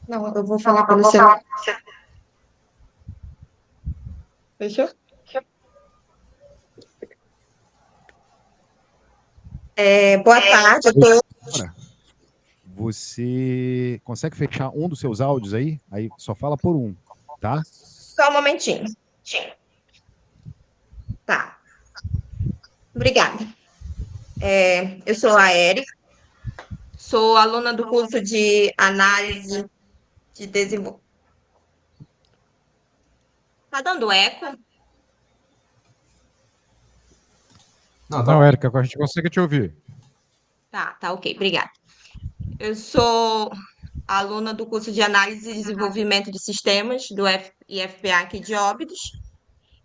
Não, eu vou falar para você. Fechou? Boa tarde, eu tô. Agora, você consegue fechar um dos seus áudios aí? Aí só fala por um, tá? Só um momentinho. Tá, obrigada. Eu sou a Érica, sou aluna do curso de análise de desenvolvimento. Tá dando eco? Não, Não, tá. Érica, a gente consegue te ouvir. Tá, ok, obrigada. Eu sou aluna do curso de análise e desenvolvimento de sistemas do IFPA aqui de Óbidos,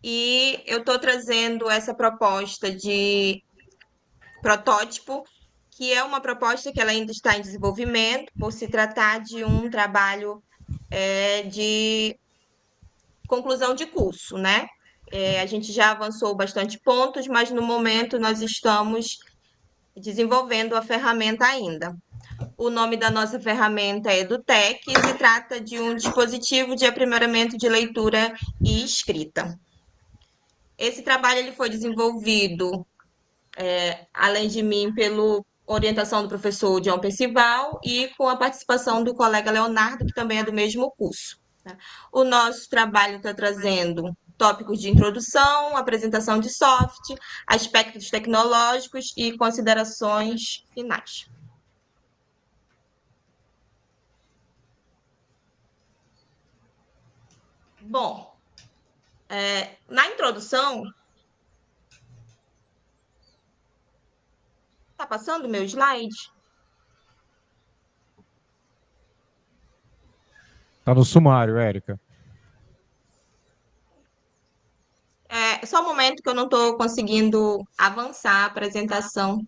e eu estou trazendo essa proposta de protótipo, que é uma proposta que ela ainda está em desenvolvimento, por se tratar de um trabalho de conclusão de curso, né? A gente já avançou bastante pontos, mas no momento nós estamos desenvolvendo a ferramenta ainda. O nome da nossa ferramenta é EduTech e se trata de um dispositivo de aprimoramento de leitura e escrita. Esse trabalho ele foi desenvolvido, além de mim, pela orientação do professor John Percival e com a participação do colega Leonardo, que também é do mesmo curso. Tá? O nosso trabalho está trazendo tópicos de introdução, apresentação de software, aspectos tecnológicos e considerações finais. Bom, na introdução, tá passando o meu slide? Tá no sumário, Érica. Só um momento que eu não estou conseguindo avançar a apresentação.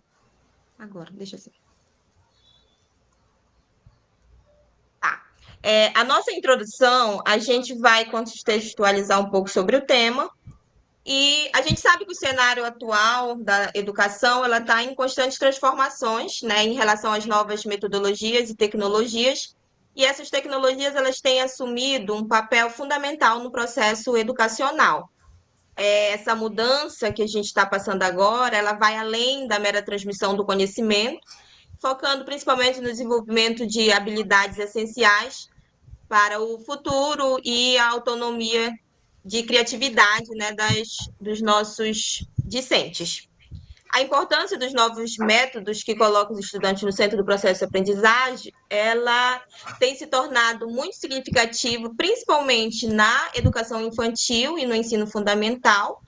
Agora, deixa eu ver. Tá. A nossa introdução, a gente vai contextualizar um pouco sobre o tema. E a gente sabe que o cenário atual da educação ela está em constantes transformações, né, em relação às novas metodologias e tecnologias. E essas tecnologias elas têm assumido um papel fundamental no processo educacional. Essa mudança que a gente está passando agora, ela vai além da mera transmissão do conhecimento, focando principalmente no desenvolvimento de habilidades essenciais para o futuro e a autonomia de criatividade, né, dos nossos discentes. A importância dos novos métodos que colocam os estudantes no centro do processo de aprendizagem, ela tem se tornado muito significativo, principalmente na educação infantil e no ensino fundamental,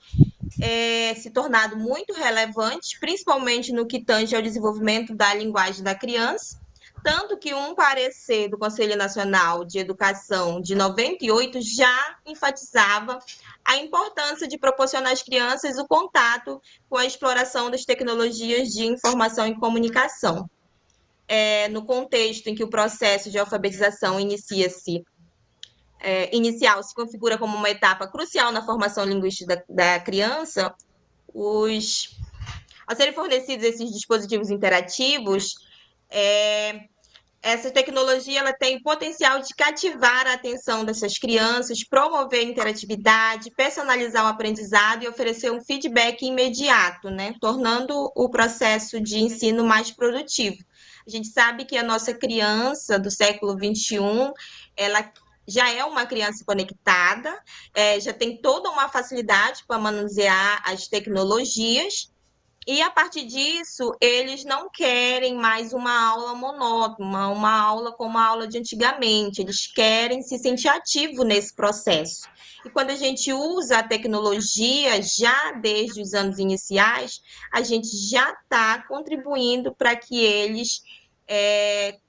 se tornado muito relevante, principalmente no que tange ao desenvolvimento da linguagem da criança, tanto que um parecer do Conselho Nacional de Educação de 98 já enfatizava a importância de proporcionar às crianças o contato com a exploração das tecnologias de informação e comunicação. No contexto em que o processo de alfabetização inicial se configura como uma etapa crucial na formação linguística da criança, ao serem fornecidos esses dispositivos interativos, essa tecnologia ela tem o potencial de cativar a atenção dessas crianças, promover interatividade, personalizar o aprendizado e oferecer um feedback imediato, né? Tornando o processo de ensino mais produtivo. A gente sabe que a nossa criança do século XXI, ela já é uma criança conectada, já tem toda uma facilidade para manusear as tecnologias, e a partir disso, eles não querem mais uma aula monótona, uma aula como a aula de antigamente. Eles querem se sentir ativo nesse processo. E quando a gente usa a tecnologia já desde os anos iniciais, a gente já está contribuindo para que eles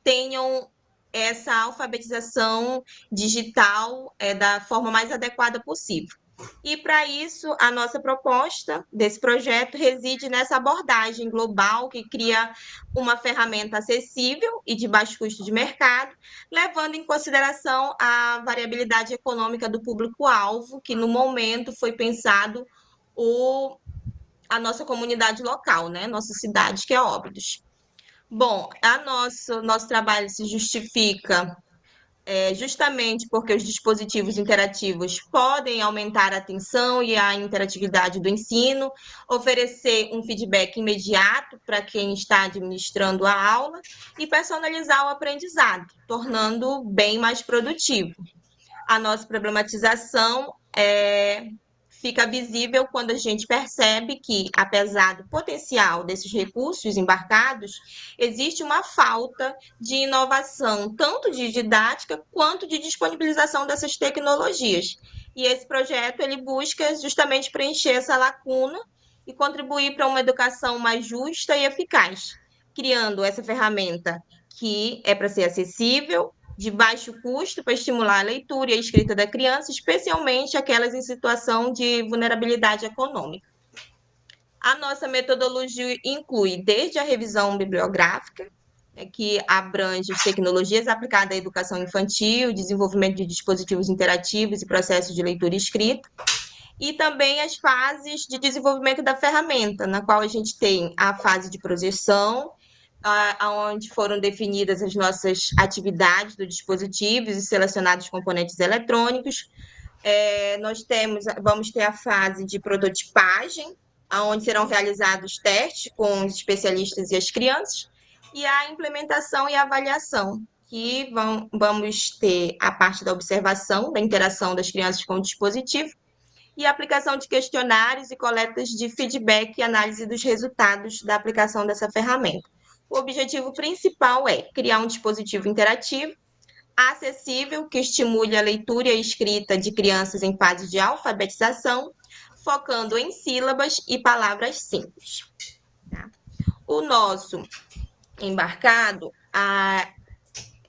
tenham essa alfabetização digital da forma mais adequada possível. E para isso, a nossa proposta desse projeto reside nessa abordagem global que cria uma ferramenta acessível e de baixo custo de mercado, levando em consideração a variabilidade econômica do público-alvo, que no momento foi pensado a nossa comunidade local, né? Nossa cidade, que é Óbidos. Bom, nosso trabalho se justifica justamente porque os dispositivos interativos podem aumentar a atenção e a interatividade do ensino, oferecer um feedback imediato para quem está administrando a aula e personalizar o aprendizado, tornando bem mais produtivo. A nossa problematização fica visível quando a gente percebe que, apesar do potencial desses recursos embarcados, existe uma falta de inovação, tanto de didática quanto de disponibilização dessas tecnologias. E esse projeto ele busca justamente preencher essa lacuna e contribuir para uma educação mais justa e eficaz, criando essa ferramenta que é para ser acessível, de baixo custo para estimular a leitura e a escrita da criança, especialmente aquelas em situação de vulnerabilidade econômica. A nossa metodologia inclui desde a revisão bibliográfica, que abrange as tecnologias aplicadas à educação infantil, desenvolvimento de dispositivos interativos e processos de leitura e escrita, e também as fases de desenvolvimento da ferramenta, na qual a gente tem a fase de projeção, onde foram definidas as nossas atividades do dispositivo e selecionados componentes eletrônicos. Vamos ter a fase de prototipagem, onde serão realizados testes com os especialistas e as crianças, e a implementação e avaliação, que vamos ter a parte da observação, da interação das crianças com o dispositivo, e aplicação de questionários e coletas de feedback e análise dos resultados da aplicação dessa ferramenta. O objetivo principal é criar um dispositivo interativo, acessível, que estimule a leitura e a escrita de crianças em fase de alfabetização, focando em sílabas e palavras simples. Tá? O nosso embarcado,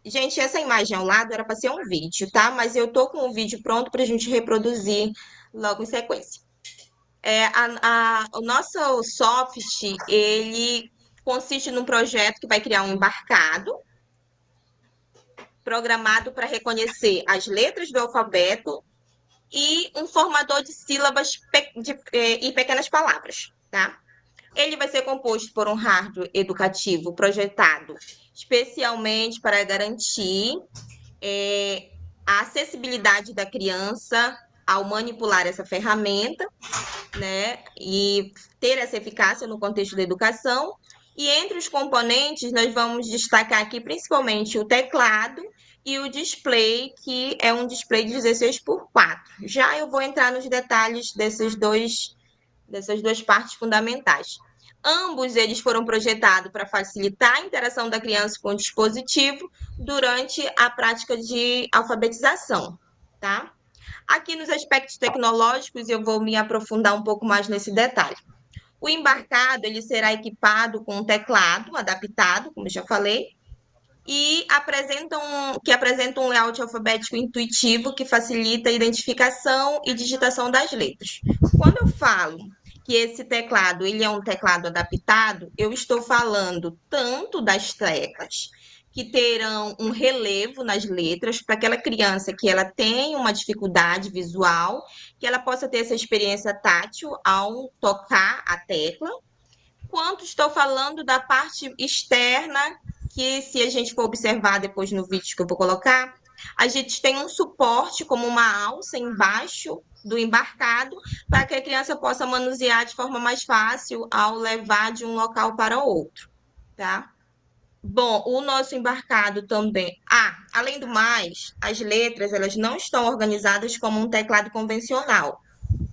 gente, essa imagem ao lado era para ser um vídeo, tá? Mas eu tô com o vídeo pronto para a gente reproduzir logo em sequência. O nosso soft, ele consiste num projeto que vai criar um embarcado programado para reconhecer as letras do alfabeto e um formador de sílabas e pequenas palavras, tá? Ele vai ser composto por um hardware educativo projetado especialmente para garantir a acessibilidade da criança ao manipular essa ferramenta, né, e ter essa eficácia no contexto da educação. E entre os componentes, nós vamos destacar aqui principalmente o teclado e o display, que é um display de 16:4. Já eu vou entrar nos detalhes dessas duas partes fundamentais. Ambos eles foram projetados para facilitar a interação da criança com o dispositivo durante a prática de alfabetização, tá? Aqui nos aspectos tecnológicos eu vou me aprofundar um pouco mais nesse detalhe. O embarcado ele será equipado com um teclado adaptado, como eu já falei, e apresenta um layout alfabético intuitivo que facilita a identificação e digitação das letras. Quando eu falo que esse teclado ele é um teclado adaptado, eu estou falando tanto das teclas que terão um relevo nas letras para aquela criança que ela tem uma dificuldade visual, que ela possa ter essa experiência tátil ao tocar a tecla, quanto estou falando da parte externa, que se a gente for observar depois no vídeo que eu vou colocar, a gente tem um suporte como uma alça embaixo do embarcado para que a criança possa manusear de forma mais fácil ao levar de um local para outro, tá? Bom, o nosso embarcado também. Além do mais, as letras elas não estão organizadas como um teclado convencional.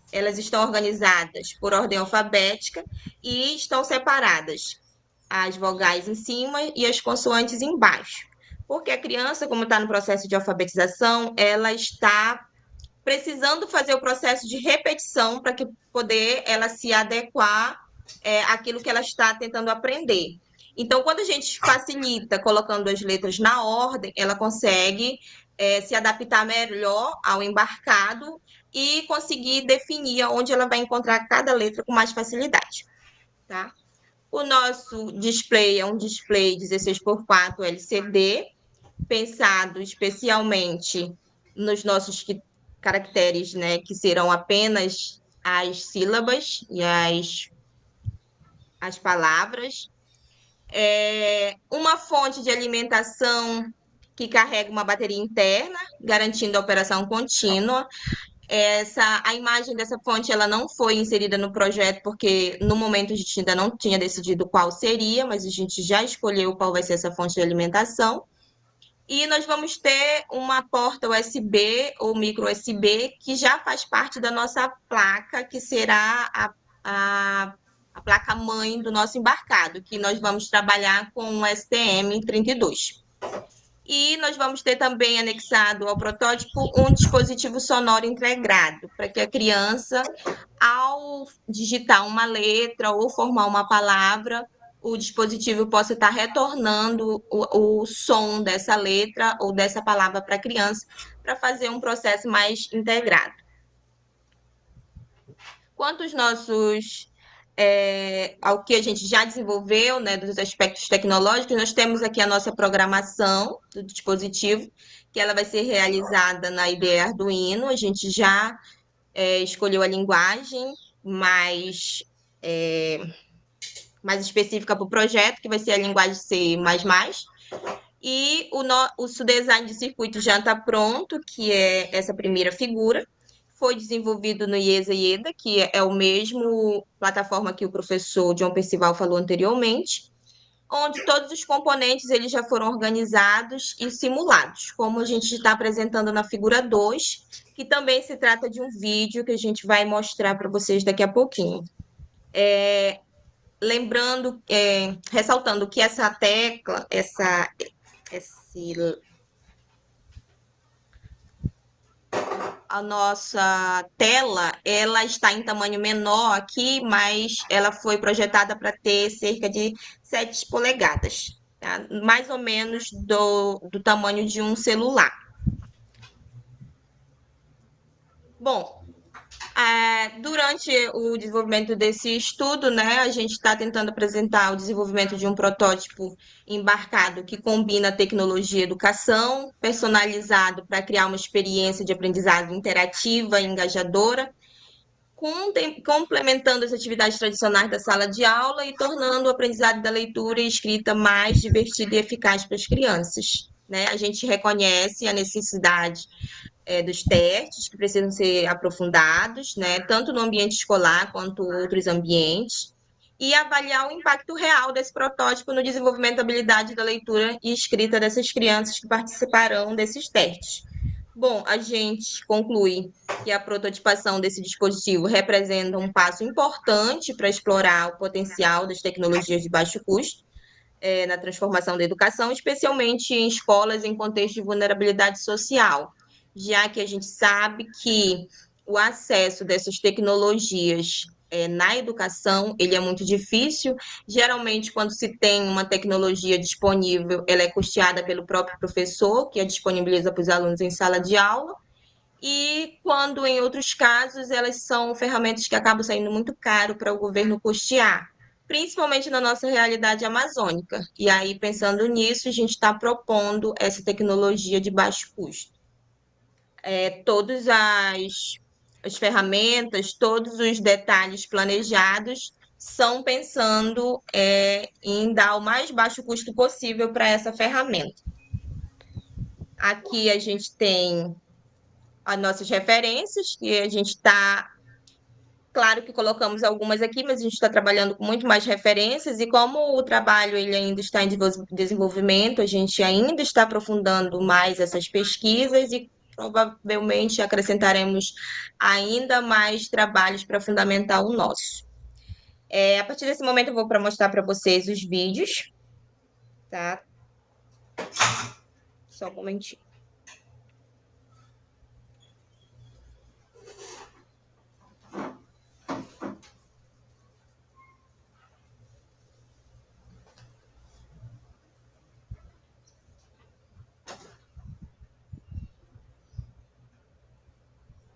Elas estão organizadas por ordem alfabética e estão separadas as vogais em cima e as consoantes embaixo. Porque a criança, como está no processo de alfabetização, ela está precisando fazer o processo de repetição para que poder ela se adequar àquilo que ela está tentando aprender. Então, quando a gente facilita colocando as letras na ordem, ela consegue se adaptar melhor ao embarcado e conseguir definir onde ela vai encontrar cada letra com mais facilidade, tá? O nosso display é um display 16:4 LCD, pensado especialmente nos nossos caracteres, né, que serão apenas as sílabas e as palavras. Uma fonte de alimentação que carrega uma bateria interna, garantindo a operação contínua. A imagem dessa fonte ela não foi inserida no projeto porque no momento a gente ainda não tinha decidido qual seria, mas a gente já escolheu qual vai ser essa fonte de alimentação. E nós vamos ter uma porta USB ou micro USB que já faz parte da nossa placa, que será a placa mãe do nosso embarcado, que nós vamos trabalhar com o STM32. E nós vamos ter também anexado ao protótipo um dispositivo sonoro integrado, para que a criança, ao digitar uma letra ou formar uma palavra, o dispositivo possa estar retornando o som dessa letra ou dessa palavra para a criança, para fazer um processo mais integrado. Quanto aos ao que a gente já desenvolveu, né, dos aspectos tecnológicos, nós temos aqui a nossa programação do dispositivo, que ela vai ser realizada na IDE Arduino. A gente já escolheu a linguagem mais específica para o projeto, que vai ser a linguagem C++. E o design de circuito já está pronto, que é essa primeira figura. Foi desenvolvido no IESA IEDA, que é o mesmo plataforma que o professor John Percival falou anteriormente, onde todos os componentes eles já foram organizados e simulados, como a gente está apresentando na figura 2, que também se trata de um vídeo que a gente vai mostrar para vocês daqui a pouquinho. Lembrando, ressaltando que essa tecla, a nossa tela, ela está em tamanho menor aqui, mas ela foi projetada para ter cerca de 7 polegadas, tá? Mais ou menos do tamanho de um celular. Bom, durante o desenvolvimento desse estudo, né, a gente está tentando apresentar o desenvolvimento de um protótipo embarcado que combina a tecnologia e educação, personalizado para criar uma experiência de aprendizado interativa e engajadora, complementando as atividades tradicionais da sala de aula e tornando o aprendizado da leitura e escrita mais divertido e eficaz para as crianças. Né? A gente reconhece a necessidade dos testes que precisam ser aprofundados, né, tanto no ambiente escolar quanto outros ambientes, e avaliar o impacto real desse protótipo no desenvolvimento da habilidade da leitura e escrita dessas crianças que participarão desses testes. Bom, a gente conclui que a prototipação desse dispositivo representa um passo importante para explorar o potencial das tecnologias de baixo custo na transformação da educação, especialmente em escolas em contexto de vulnerabilidade social, já que a gente sabe que o acesso dessas tecnologias na educação ele é muito difícil. Geralmente, quando se tem uma tecnologia disponível, ela é custeada pelo próprio professor, que a disponibiliza para os alunos em sala de aula, e quando, em outros casos, elas são ferramentas que acabam saindo muito caro para o governo custear, principalmente na nossa realidade amazônica. E aí, pensando nisso, a gente está propondo essa tecnologia de baixo custo. Todas as ferramentas, todos os detalhes planejados são pensando em dar o mais baixo custo possível para essa ferramenta. Aqui a gente tem as nossas referências, que a gente está. Claro que colocamos algumas aqui, mas a gente está trabalhando com muito mais referências, e como o trabalho ele ainda está em desenvolvimento, a gente ainda está aprofundando mais essas pesquisas e provavelmente acrescentaremos ainda mais trabalhos para fundamentar o nosso. A partir desse momento, eu vou mostrar para vocês os vídeos, tá? Só um momentinho.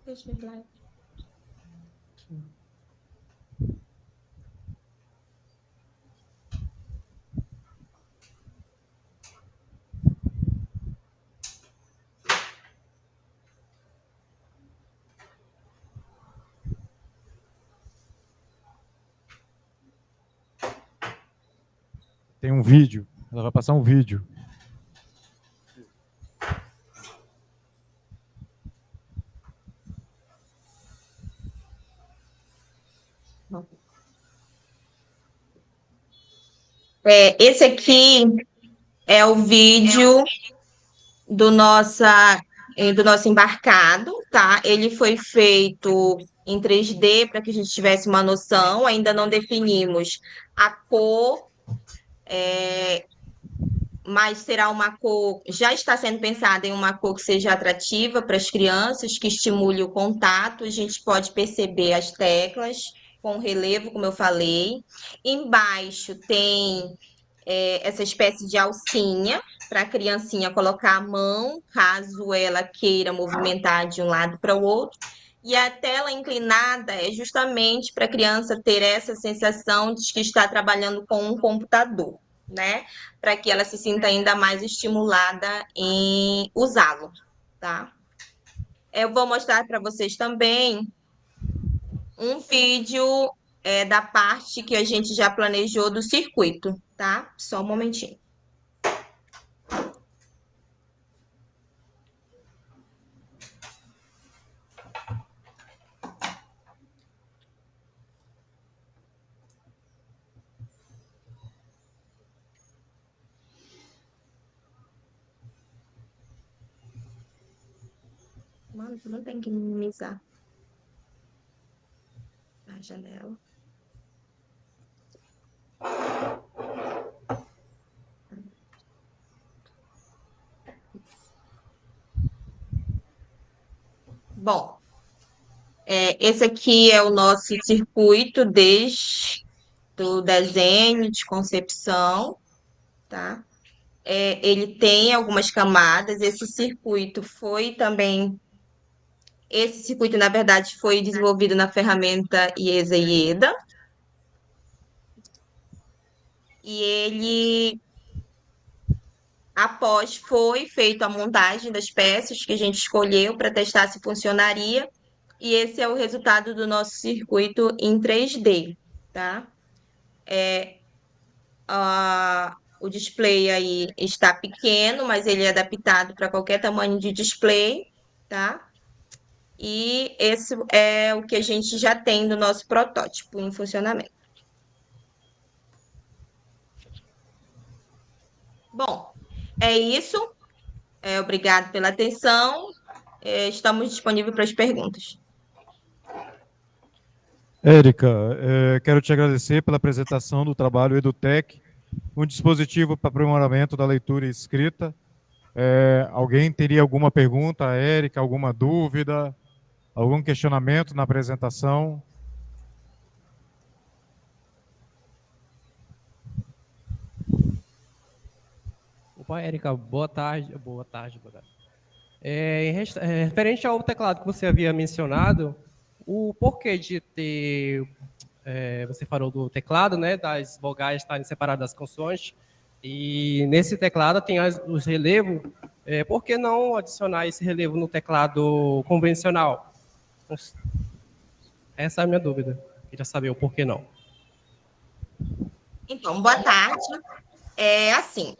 Deixa eu ver. Tem um vídeo. Ela vai passar um vídeo. Esse aqui é o vídeo do nosso embarcado, tá? Ele foi feito em 3D para que a gente tivesse uma noção. Ainda não definimos a cor, mas será uma cor, já está sendo pensada em uma cor que seja atrativa para as crianças, que estimule o contato. A gente pode perceber as teclas com relevo, como eu falei. Embaixo tem essa espécie de alcinha para a criancinha colocar a mão, caso ela queira movimentar de um lado para o outro. E a tela inclinada é justamente para a criança ter essa sensação de que está trabalhando com um computador, né? Para que ela se sinta ainda mais estimulada em usá-lo, tá? Eu vou mostrar para vocês também um vídeo da parte que a gente já planejou do circuito, tá? Só um momentinho. Mano, tu não tem que minimizar a janela. Bom, esse aqui é o nosso circuito desde o desenho de concepção, tá? Ele tem algumas camadas. Esse circuito, na verdade, foi desenvolvido na ferramenta IESA e EDA. E ele, após foi feita a montagem das peças que a gente escolheu para testar se funcionaria, e esse é o resultado do nosso circuito em 3D, tá? O display aí está pequeno, mas ele é adaptado para qualquer tamanho de display, tá? E esse é o que a gente já tem do nosso protótipo em funcionamento. Bom, é isso. Obrigado pela atenção. Estamos disponíveis para as perguntas. Érica, quero te agradecer pela apresentação do trabalho EduTech, um dispositivo para aprimoramento da leitura e escrita. Alguém teria alguma pergunta, Érica, alguma dúvida, algum questionamento na apresentação? Opa, Érica, boa tarde. Boa tarde, boa tarde. Referente ao teclado que você havia mencionado, o porquê de ter, você falou do teclado, né, das vogais estarem separadas das consoantes, e nesse teclado tem os relevos, por que não adicionar esse relevo no teclado convencional? Essa é a minha dúvida, queria saber o porquê não. Então, boa tarde. Assim,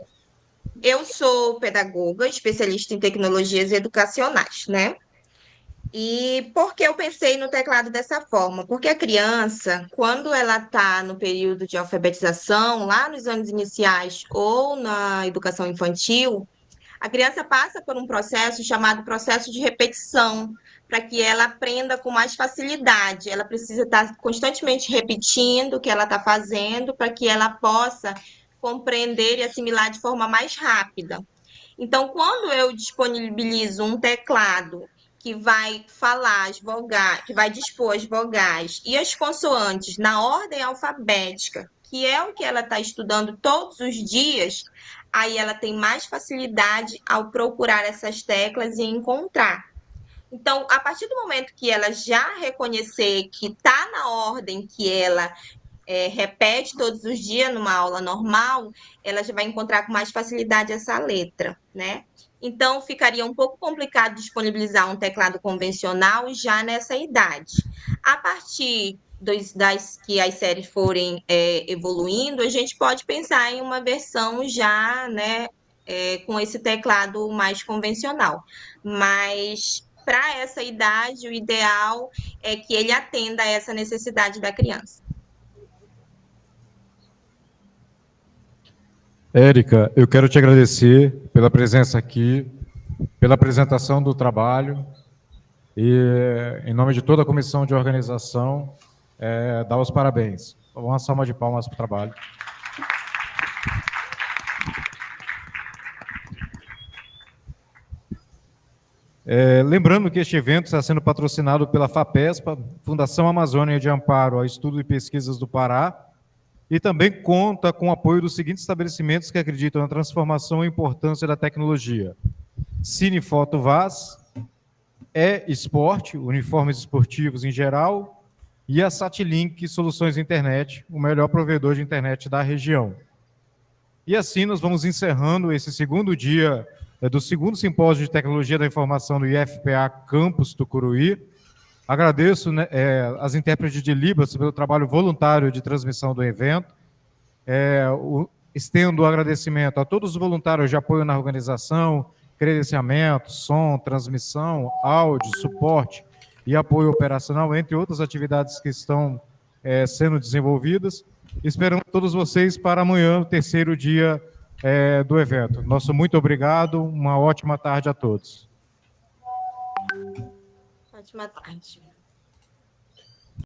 eu sou pedagoga, especialista em tecnologias educacionais, né? E por que eu pensei no teclado dessa forma? Porque a criança, quando ela está no período de alfabetização, lá nos anos iniciais ou na educação infantil, a criança passa por um processo chamado processo de repetição, para que ela aprenda com mais facilidade. Ela precisa estar constantemente repetindo o que ela está fazendo, para que ela possa compreender e assimilar de forma mais rápida. Então, quando eu disponibilizo um teclado que vai falar as vogais, que vai dispor as vogais e as consoantes na ordem alfabética, que é o que ela está estudando todos os dias, aí ela tem mais facilidade ao procurar essas teclas e encontrar. Então, a partir do momento que ela já reconhecer que está na ordem que ela repete todos os dias numa aula normal, ela já vai encontrar com mais facilidade essa letra, né? Então, ficaria um pouco complicado disponibilizar um teclado convencional já nessa idade. A partir das que as séries forem evoluindo, a gente pode pensar em uma versão já, né, com esse teclado mais convencional. Mas para essa idade, o ideal é que ele atenda a essa necessidade da criança. Érica, eu quero te agradecer pela presença aqui, pela apresentação do trabalho e, em nome de toda a comissão de organização, dar os parabéns. Uma salva de palmas para o trabalho. Lembrando que este evento está sendo patrocinado pela FAPESPA, Fundação Amazônia de Amparo ao Estudo e Pesquisas do Pará, e também conta com o apoio dos seguintes estabelecimentos que acreditam na transformação e importância da tecnologia: Cinefoto Vaz, Esporte, uniformes esportivos em geral, e a Satlink Soluções Internet, o melhor provedor de internet da região. E assim nós vamos encerrando esse segundo dia do segundo simpósio de tecnologia da informação do IFPA Campus Tucuruí. Agradeço, né, as intérpretes de Libras pelo trabalho voluntário de transmissão do evento. Estendo o agradecimento a todos os voluntários de apoio na organização, credenciamento, som, transmissão, áudio, suporte e apoio operacional, entre outras atividades que estão sendo desenvolvidas. Esperamos todos vocês para amanhã, o terceiro dia do evento. Nosso muito obrigado, uma ótima tarde a todos. Ótima tarde.